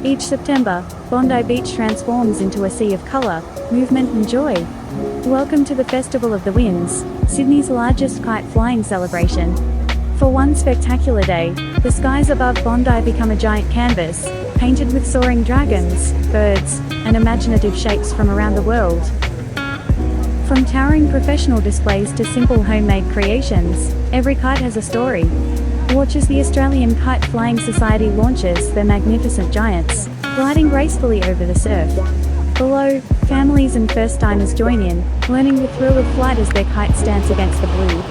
Each September, Bondi Beach transforms into a sea of colour, movement and joy. Welcome to the Festival of the Winds, Sydney's largest kite flying celebration. For one spectacular day, the skies above Bondi become a giant canvas, painted with soaring dragons, birds, and imaginative shapes from around the world. From towering professional displays to simple homemade creations, every kite has a story. Watch as the Australian Kite Flying Society launches their magnificent giants, gliding gracefully over the surf. Below, families and first-timers join in, learning the thrill of flight as their kites dance against the blue.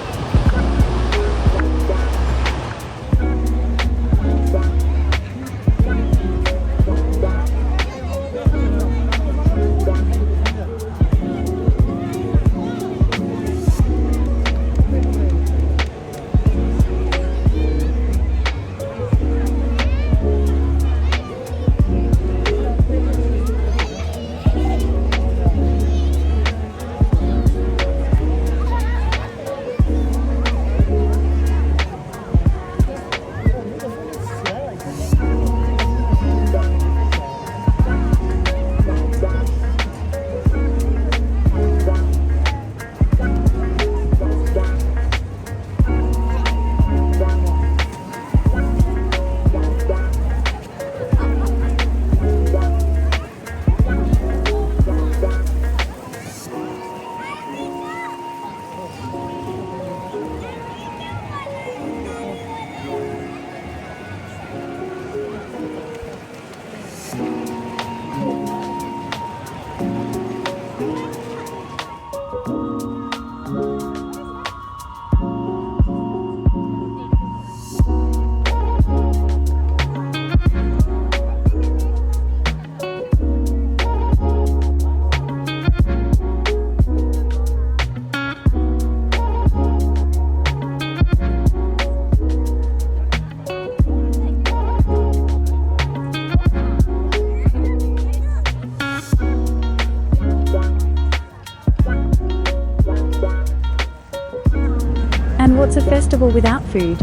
And what's a festival without food?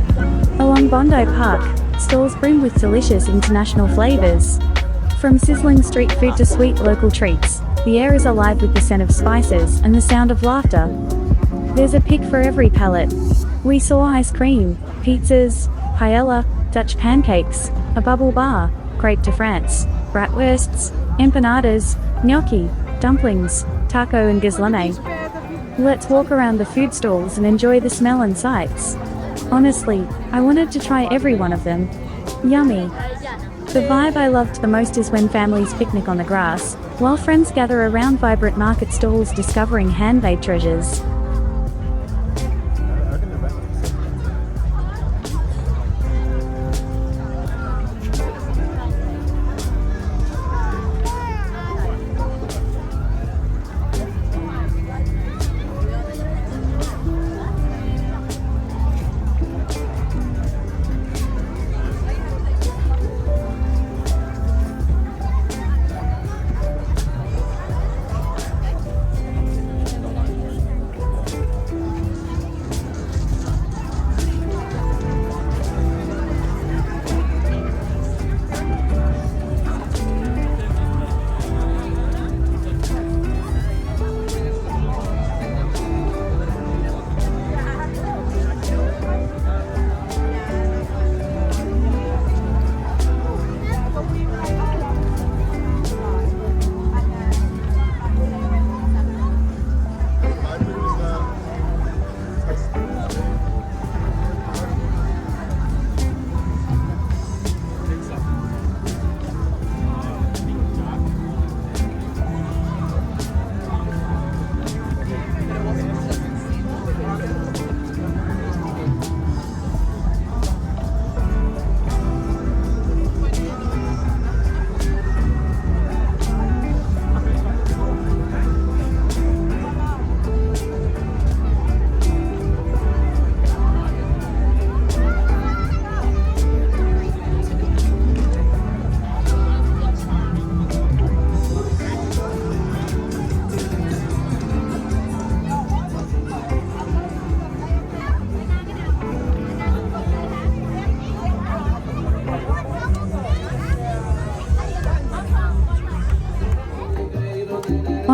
Along Bondi Park, stalls brim with delicious international flavours. From sizzling street food to sweet local treats, the air is alive with the scent of spices and the sound of laughter. There's a pick for every palate. We saw ice cream, pizzas, paella, Dutch pancakes, a bubble bar, crepe de France, bratwursts, empanadas, gnocchi, dumplings, taco and gazlame. Let's walk around the food stalls and enjoy the smell and sights. Honestly, I wanted to try every one of them. Yummy. The vibe I loved the most is when families picnic on the grass, while friends gather around vibrant market stalls discovering handmade treasures.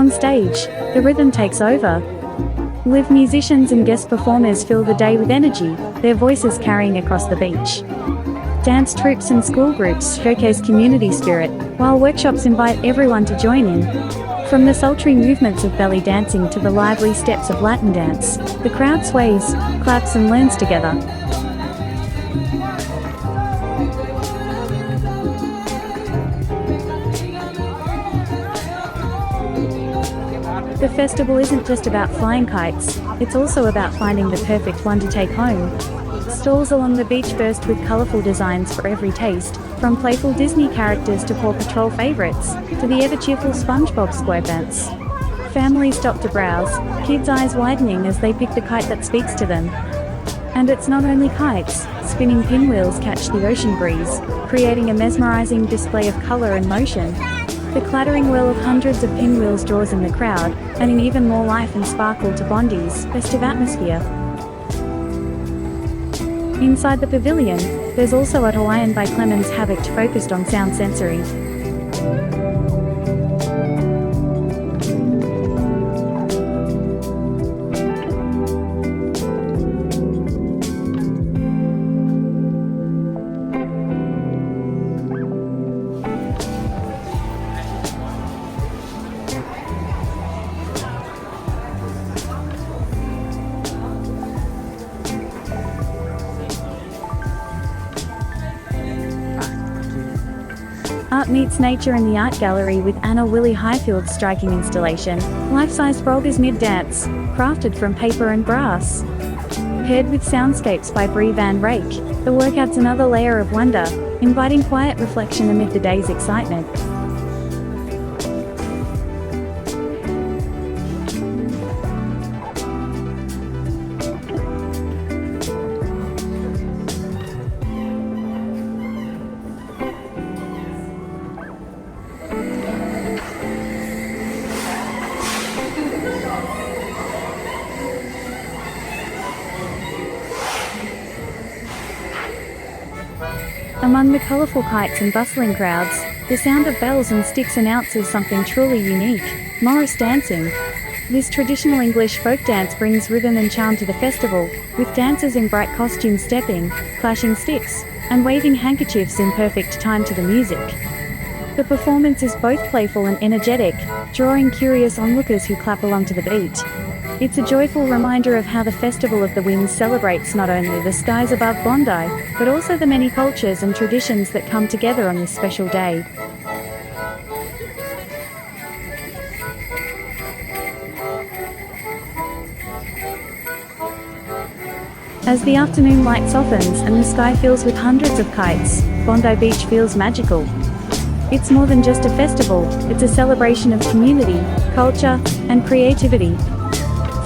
On stage, the rhythm takes over. Live musicians and guest performers fill the day with energy, their voices carrying across the beach. Dance troupes and school groups showcase community spirit, while workshops invite everyone to join in. From the sultry movements of belly dancing to the lively steps of Latin dance, the crowd sways, claps and learns together. The festival isn't just about flying kites, it's also about finding the perfect one to take home. Stalls along the beach burst with colourful designs for every taste, from playful Disney characters to Paw Patrol favourites, to the ever-cheerful SpongeBob SquarePants. Families stop to browse, kids' eyes widening as they pick the kite that speaks to them. And it's not only kites, spinning pinwheels catch the ocean breeze, creating a mesmerising display of colour and motion. The clattering whirl of hundreds of pinwheels draws in the crowd, adding even more life and sparkle to Bondi's festive atmosphere. Inside the pavilion, there's also a Hawaiian by Clemens Havoc focused on sound sensory. Art meets nature in the art gallery with Anna Willie Highfield's striking installation, Life-Size Frog's Mid-Dance, crafted from paper and brass. Paired with soundscapes by Brie Van Rake, the work adds another layer of wonder, inviting quiet reflection amid the day's excitement. Among the colourful kites and bustling crowds, the sound of bells and sticks announces something truly unique: Morris dancing. This traditional English folk dance brings rhythm and charm to the festival, with dancers in bright costumes stepping, clashing sticks, and waving handkerchiefs in perfect time to the music. The performance is both playful and energetic, drawing curious onlookers who clap along to the beat. It's a joyful reminder of how the Festival of the Winds celebrates not only the skies above Bondi, but also the many cultures and traditions that come together on this special day. As the afternoon light softens and the sky fills with hundreds of kites, Bondi Beach feels magical. It's more than just a festival, it's a celebration of community, culture, and creativity.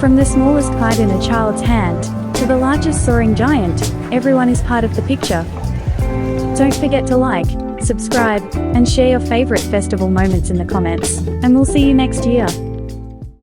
From the smallest kite in a child's hand, to the largest soaring giant, everyone is part of the picture. Don't forget to like, subscribe, and share your favourite festival moments in the comments, and we'll see you next year.